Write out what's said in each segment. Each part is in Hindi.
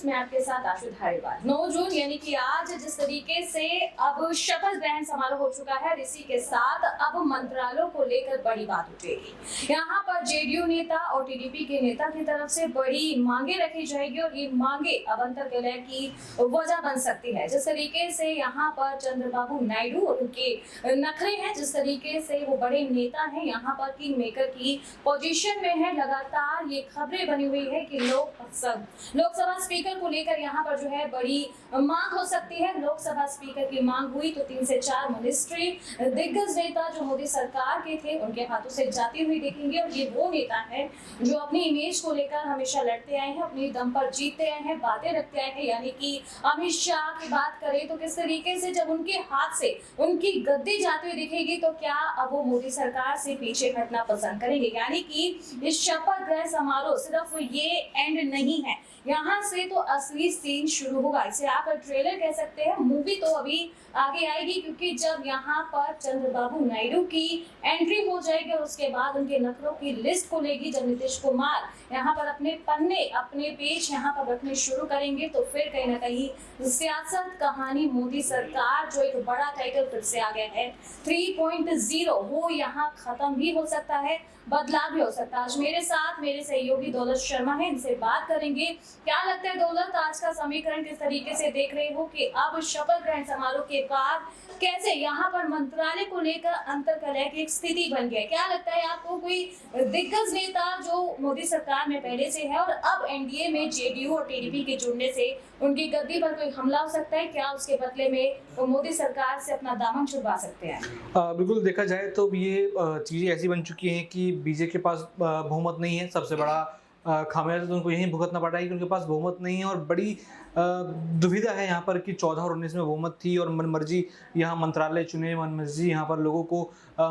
मैं आपके साथ आशु धारीवाल। 9 जून यानी कि आज जिस तरीके से अब शपथ ग्रहण समारोह हो चुका है, इसी के साथ अब मंत्रालयों को लेकर बड़ी बात उठेगी। यहाँ पर जेडीयू नेता और टीडीपी के नेता की तरफ से बड़ी मांगे रखी जाएगी और ये मांगे अब अंतर्कलह की वजह बन सकती है। जिस तरीके से यहाँ पर चंद्रबाबू नायडू और उनके नखरे हैं, जिस तरीके से वो बड़े नेता हैं, यहाँ पर किंग मेकर की पोजीशन में है। लगातार ये खबरें बनी हुई है कि लोकसभा स्पीकर को लेकर यहाँ पर जो है बड़ी मांग हो सकती है। लोकसभा स्पीकर की मांग हुई तो 3 से 4 मिनिस्ट्री दिग्गज नेता जो मोदी सरकार के थे उनके हाथों से जाती हुई देखेंगे। और ये वो नेता है जो अपनी इमेज को लेकर हमेशा लड़ते आए हैं, अपनी दम पर जीतते आए हैं, बातें रखते आए हैं। यानी कि अमित शाह की बात करें तो किस तरीके से जब उनके हाथ से उनकी गद्दी जाती हुई दिखेगी तो क्या अब वो मोदी सरकार से पीछे हटना पसंद करेंगे। यानी कि इस शपथ ग्रहण समारोह सिर्फ ये एंड नहीं है, यहाँ से तो असली सीन शुरू होगा। इसे आप ट्रेलर कह सकते हैं, मूवी तो अभी आगे आएगी, क्योंकि जब यहाँ पर चंद्रबाबू नायडू की एंट्री हो जाएगी और उसके बाद उनके नखरों की लिस्ट खुलेगी, जब नीतीश कुमार यहाँ पर अपने पन्ने अपने पेज यहाँ पर रखने शुरू करेंगे तो फिर कहीं ना कहीं सियासत कहानी मोदी सरकार जो एक बड़ा टाइटल फिर से आ गया है 3.0 वो यहाँ खत्म भी हो सकता है, बदलाव भी हो सकता है। आज मेरे साथ मेरे सहयोगी दौलत शर्मा है, इनसे बात करेंगे। क्या लगता है दौलत, आज का समीकरण किस तरीके से देख रहे हो कि अब शपथ ग्रहण समारोह के बाद कैसे यहाँ पर मंत्रालय को लेकर अंतर्कलह की एक स्थिति बन गई? क्या लगता है आपको, कोई दिग्गज नेता जो मोदी सरकार में पहले से है और अब एनडीए में जेडीयू और टीडीपी के जुड़ने से उनकी गद्दी पर कोई हमला हो सकता है? क्या उसके बदले में वो मोदी सरकार से अपना दामन छुड़वा सकते हैं? बिल्कुल, देखा जाए तो ये चीज़ें ऐसी बन चुकी हैं कि बीजेपी के पास बहुमत नहीं है। सबसे बड़ा खामियाजा तो उनको यहीं भुगतना पड़ रहा है कि उनके पास बहुमत नहीं है और बड़ी दुविधा है यहाँ पर कि 14 और 19 में बहुमत थी और मनमर्जी यहाँ मंत्रालय चुने, मनमर्जी यहाँ पर लोगों को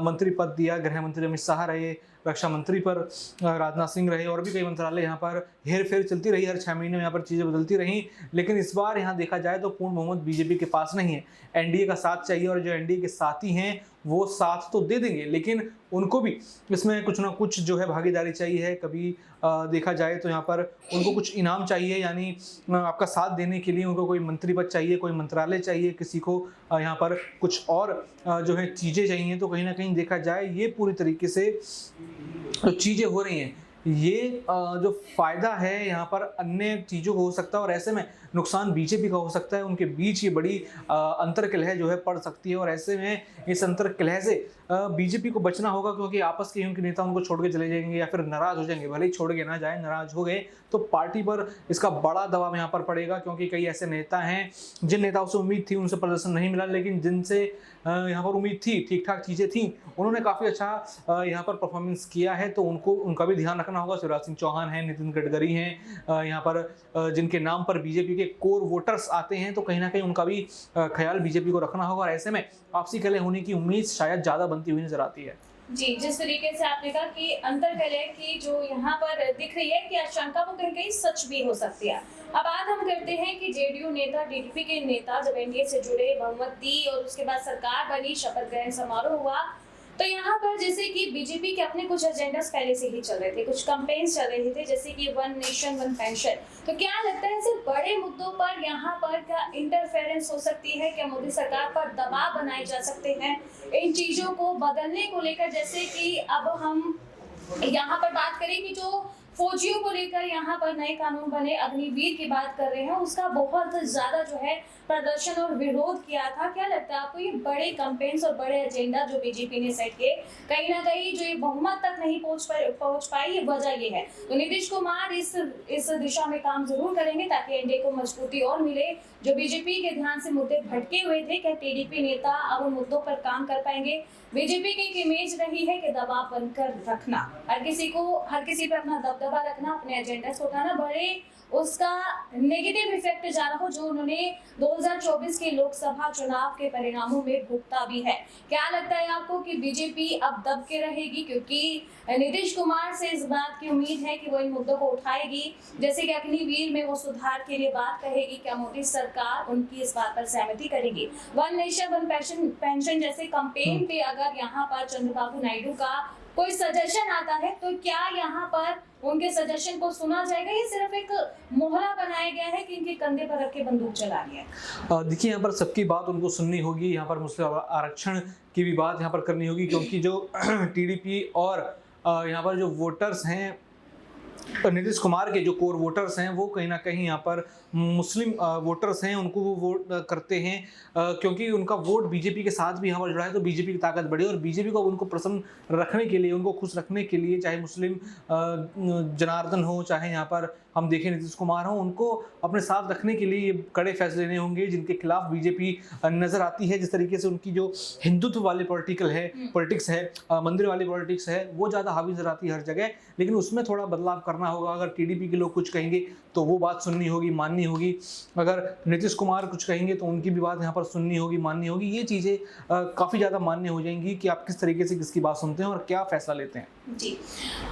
मंत्री पद दिया। गृह मंत्री अमित शाह रहे, रक्षा मंत्री पर राजनाथ सिंह रहे और भी कई मंत्रालय यहाँ पर हेर फेर चलती रही। हर 6 महीने में यहाँ पर चीज़ें बदलती रहीं, लेकिन इस बार यहाँ देखा जाए तो पूर्ण बहुमत बीजेपी के पास नहीं है। एनडीए का साथ चाहिए और जो एनडीए के साथी हैं वो साथ तो दे देंगे, लेकिन उनको भी इसमें कुछ ना कुछ जो है भागीदारी चाहिए है। कभी देखा जाए तो यहाँ पर उनको कुछ इनाम चाहिए, यानी आपका साथ देने के लिए उनको कोई मंत्री पद चाहिए, कोई मंत्रालय चाहिए, किसी को यहाँ पर कुछ और जो है चीज़ें चाहिए। तो कहीं ना कहीं देखा जाए ये पूरी तरीके से जो चीज़ें हो रही हैं ये जो फायदा है यहाँ पर अन्य चीज़ों को हो सकता है और ऐसे में नुकसान बीजेपी का हो सकता है। उनके बीच ये बड़ी अंतर्कलह जो है पड़ सकती है और ऐसे में इस अंतर्कलह से बीजेपी को बचना होगा, क्योंकि आपस के उनके नेता उनको छोड़ के चले जाएंगे या फिर नाराज हो जाएंगे। भले ही छोड़ के ना जाए, नाराज हो गए तो पार्टी पर इसका बड़ा दबाव यहाँ पर पड़ेगा, क्योंकि कई ऐसे नेता हैं जिन नेताओं से उम्मीद थी उनसे प्रदर्शन नहीं मिला, लेकिन जिनसे यहाँ पर उम्मीद थी, ठीक ठाक चीज़ें थी, उन्होंने काफ़ी अच्छा यहाँ पर परफॉर्मेंस किया है। तो उनका भी ध्यान रखना होगा। शिवराज सिंह चौहान हैं, नितिन गडकरी हैं, यहाँ पर जिनके नाम पर बीजेपी के कोर वोटर्स आते हैं, तो कहीं ना कहीं उनका भी ख्याल बीजेपी को रखना होगा और ऐसे में आपसी कलह होने की उम्मीद शायद ज़्यादा बनती हुई नजर आती है। जी, जिस तरीके से आपने कहा कि अंतर्कलह की जो यहाँ पर दिख रही है कि आशंका वो कहीं कहीं सच भी हो सकती है। अब बात हम करते हैं कि जेडीयू नेता, टीडीपी के नेता जब एनडीए से जुड़े, बहुमत दी और उसके बाद सरकार बनी, शपथ ग्रहण समारोह हुआ, तो यहाँ पर जैसे कि बीजेपी के अपने कुछ एजेंडास पहले से ही चल रहे थे, कुछ कैंपेन्स चल रहे थे, जैसे कि 1 नेशन 1 पेंशन। तो क्या लगता है ऐसे बड़े मुद्दों पर यहाँ पर क्या इंटरफेरेंस हो सकती है? क्या मोदी सरकार पर दबाव बनाए जा सकते हैं इन चीजों को बदलने को लेकर? जैसे कि अब हम यहाँ पर बात करें कि जो फौजियों को लेकर यहाँ पर नए कानून बने, अग्निवीर की बात कर रहे हैं, उसका बहुत ज्यादा जो है प्रदर्शन और विरोध किया था। क्या लगता है आपको ये बड़े कैंपेन्स और बड़े एजेंडा जो बीजेपी ने सेट किए, कहीं ना कहीं जो ये बहुमत तक नहीं पहुंच पाई, ये वजह ये है? तो नीतीश कुमार इस दिशा में काम जरूर करेंगे ताकि एनडीए को मजबूती और मिले। जो बीजेपी के ध्यान से मुद्दे भटके हुए थे, क्या टीडीपी नेता अब उन मुद्दों पर काम कर पाएंगे? बीजेपी की एक इमेज रही है कि दबाव बनकर रखना, हर किसी पे अपना दबदबा रखना, अपने एजेंडा को उठाना, बड़े उसका नेगेटिव इफेक्ट जा रहा हो जो उन्होंने 2024 के लोकसभा चुनाव के परिणामों में भुगता भी है। क्या लगता है आपको कि बीजेपी अब दब के रहेगी, क्योंकि नीतीश कुमार से इस बात की उम्मीद है कि वो इन मुद्दों को उठाएगी, जैसे कि अग्निवीर में वो सुधार के लिए बात कहेगी? क्या मोदी सरकार उनकी इस बात पर सहमति करेगी? 1 नेशन 1 पेंशन जैसे कैंपेन पे अगर यहाँ पर चंद्रबाबू नायडू का कोई सजेशन आता है तो क्या यहाँ पर उनके सजेशन को सुना जाएगा, ये सिर्फ एक मोहरा बनाया गया है कि इनके कंधे पर रख के बंदूक चला लिया? देखिए, यहाँ पर सबकी बात उनको सुननी होगी, यहाँ पर मुस्लिम आरक्षण की भी बात यहाँ पर करनी होगी, क्योंकि जो टीडीपी और यहाँ पर जो वोटर्स हैं, नीतीश कुमार के जो कोर वोटर्स हैं, वो कहीं ना कहीं यहाँ पर मुस्लिम वोटर्स हैं, उनको वो वोट करते हैं, क्योंकि उनका वोट बीजेपी के साथ भी यहाँ पर जुड़ा है, तो बीजेपी की ताकत बढ़ी और बीजेपी को उनको प्रसन्न रखने के लिए, उनको खुश रखने के लिए, चाहे मुस्लिम जनार्दन हो, चाहे यहाँ पर हम देखें नीतीश कुमार हो, उनको अपने साथ रखने के लिए ये कड़े फैसले लेने होंगे जिनके खिलाफ बीजेपी नजर आती है। जिस तरीके से उनकी जो हिंदुत्व वाली पॉलिटिक्स है, मंदिर वाली पॉलिटिक्स है, वो ज़्यादा हावी नजर आती है हर जगह, लेकिन उसमें थोड़ा बदलाव करना होगा। अगर टीडीपी के लोग कुछ कहेंगे तो वो बात सुननी होगी, माननी होगी। अगर नीतीश कुमार कुछ कहेंगे तो उनकी भी बात यहाँ पर सुननी होगी, माननी होगी। ये चीज़ें काफ़ी ज़्यादा मान्य हो जाएंगी कि आप किस तरीके से किसकी बात सुनते हैं और क्या फैसला लेते हैं। जी,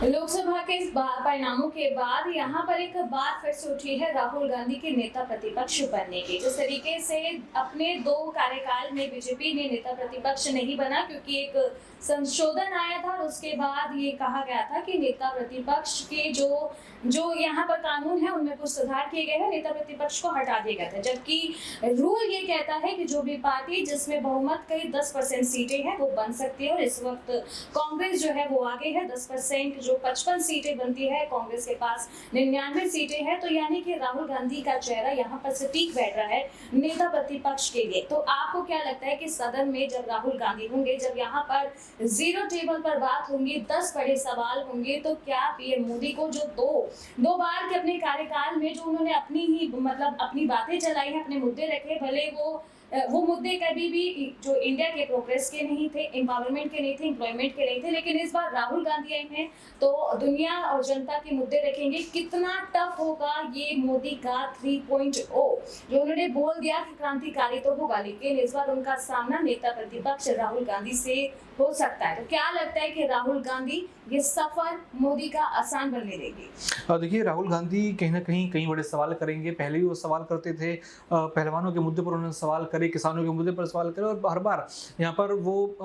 लोकसभा के इस परिणामों के बाद यहाँ पर एक बात फिर से उठी है राहुल गांधी के नेता प्रतिपक्ष बनने की। जिस तरीके से अपने 2 कार्यकाल में बीजेपी ने नेता प्रतिपक्ष नहीं बना, क्योंकि एक संशोधन आया था और उसके बाद ये कहा गया था कि नेता प्रतिपक्ष के जो यहाँ पर कानून है उनमें कुछ सुधार किए गए हैं, नेता प्रतिपक्ष को हटा दिया गया था। जबकि रूल ये कहता है कि जो भी पार्टी जिसमें बहुमत कई 10% सीटें हैं वो बन सकती है, और इस वक्त कांग्रेस जो है वो आगे है 10%, जो 55 सीटें बनती है, कांग्रेस के पास 99 सीटें हैं। तो यानी कि राहुल गांधी का चेहरा यहाँ पर सटीक बैठ रहा है नेता प्रतिपक्ष के लिए। तो आपको क्या लगता है कि सदन में जब राहुल गांधी होंगे, जब यहाँ पर जीरो टेबल पर बात होंगी, 10 बड़े सवाल होंगे, तो क्या पीएम मोदी को जो दो बार के अपने कार्यकाल में जो उन्होंने अपनी बातें चलाई हैं, अपने मुद्दे रखे, भले वो मुद्दे कभी भी जो इंडिया के प्रोग्रेस के नहीं थे, एम्पावरमेंट के नहीं थे, एम्प्लॉयमेंट के नहीं थे, लेकिन इस बार राहुल गांधी आए हैं तो दुनिया और जनता के मुद्दे रखेंगे। कितना टफ होगा ये मोदी का 3.0, जो उन्होंने बोल दिया कि क्रांतिकारी तो होगा, लेकिन इस बार उनका सामना नेता प्रतिपक्ष राहुल गांधी से हो सकता है। तो क्या लगता है कि राहुल गांधी ये सफर मोदी का आसान बनने देंगे? देखिए, राहुल गांधी कहीं ना कहीं कई बड़े सवाल करेंगे। पहले भी वो सवाल करते थे, पहलवानों के मुद्दे पर उन्होंने सवाल करे, किसानों के मुद्दे पर सवाल करे, और हर बार यहाँ पर वो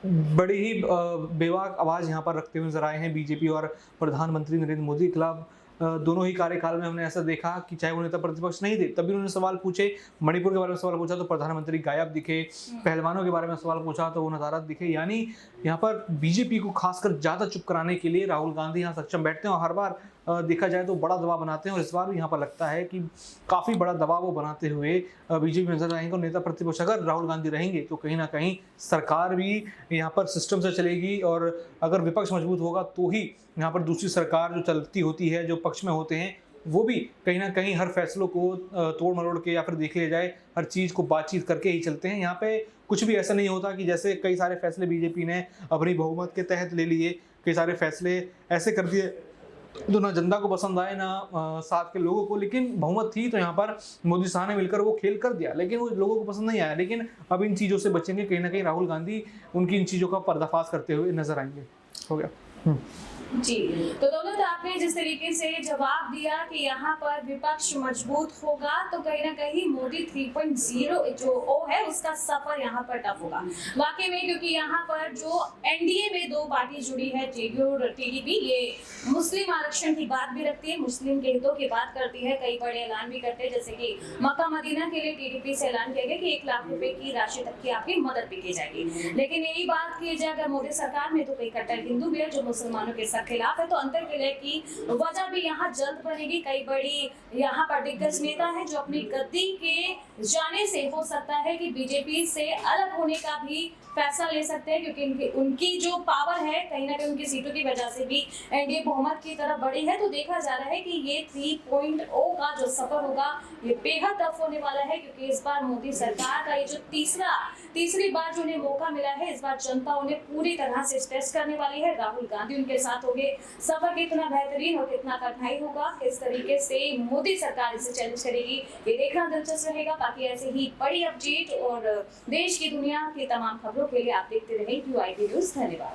बड़ी ही बेबाक आवाज़ यहाँ पर रखते हुए नजर आए हैं बीजेपी और प्रधानमंत्री नरेंद्र मोदी के खिलाफ। दोनों ही कार्यकाल में हमने ऐसा देखा कि चाहे वो नेता प्रतिपक्ष नहीं थे तभी उन्होंने सवाल पूछे, मणिपुर के बारे में सवाल पूछा तो प्रधानमंत्री गायब दिखे, पहलवानों के बारे में सवाल पूछा तो वो नदारद दिखे। यानी यहाँ पर बीजेपी को खासकर ज़्यादा चुप कराने के लिए राहुल गांधी यहाँ सक्षम बैठते हैं और हर बार देखा जाए तो बड़ा दबाव बनाते हैं, और इस बार भी यहाँ पर लगता है कि काफ़ी बड़ा दबाव वो बनाते हुए बीजेपी नजर आएंगे। और नेता प्रतिपक्ष अगर राहुल गांधी रहेंगे तो कहीं ना कहीं सरकार भी यहाँ पर सिस्टम से चलेगी, और अगर विपक्ष मजबूत होगा तो ही यहाँ पर दूसरी सरकार जो चलती होती है, जो पक्ष में होते हैं, वो भी कहीं ना कहीं हर फैसलों को तोड़ मरोड़ के या फिर देख लिया जाए, हर चीज़ को बातचीत करके ही चलते हैं। यहाँ पे कुछ भी ऐसा नहीं होता कि जैसे कई सारे फैसले बीजेपी ने अपनी बहुमत के तहत ले लिए, कई सारे फैसले ऐसे कर दिए तो ना जनता को पसंद आए ना साथ के लोगों को, लेकिन बहुमत थी तो यहाँ पर मोदी शाह ने मिलकर वो खेल कर दिया, लेकिन वो लोगों को पसंद नहीं आया। लेकिन अब इन चीज़ों से बचेंगे, कहीं ना कहीं राहुल गांधी उनकी इन चीज़ों का पर्दाफाश करते हुए नजर आएंगे। हो गया जी, तो दौलत आपने जिस तरीके से जवाब दिया कि यहाँ पर विपक्ष मजबूत होगा तो कहीं ना कहीं मोदी 3.0 जो ओ है उसका सफर यहाँ पर टफ होगा वाकई में, क्योंकि यहाँ पर जो एनडीए में 2 पार्टी जुड़ी है, जेडीयू और टीडीपी, ये मुस्लिम आरक्षण की बात भी रखती है, मुस्लिम के हितों की बात करती है, कई बड़े ऐलान भी करते हैं, जैसे कि मक्का मदीना के लिए टीडीपी से ऐलान किया गया कि 1 लाख रुपए की राशि तक की आपकी मदद भी की जाएगी। लेकिन यही बात की जाए अगर मोदी सरकार में, तो कई कट्टर हिंदू भी है जो मुसलमानों के खिलाफ है, तो अंतर्विलय की वजह भी यहाँ जल्द बनेगी। कई बड़ी यहाँ पर दिग्गज नेता है जो अपनी गद्दी के जाने से हो सकता है कि बीजेपी से अलग होने का भी फैसला ले सकते हैं, क्योंकि उनकी जो पावर है कहीं ना कहीं उनकी सीटों की वजह से भी एनडीए बहुमत की तरफ बढ़ी है। तो देखा जा रहा है कि ये 3.0 का जो सफर होगा ये बेहद टफ होने वाला है, क्योंकि इस बार मोदी सरकार का ये जो तीसरी बार जो उन्हें मौका मिला है, इस बार जनता उन्हें पूरी तरह से टेस्ट करने वाली है। राहुल गांधी उनके साथ होंगे, सफर कितना बेहतरीन और कितना कठिनाई होगा, इस तरीके से मोदी सरकार इसे चैलेंज करेगी, ये देखना दिलचस्प रहेगा। बाकी ऐसे ही बड़ी अपडेट और देश की दुनिया की तमाम खबरों के लिए आप देखते रहें QIB न्यूज़। धन्यवाद।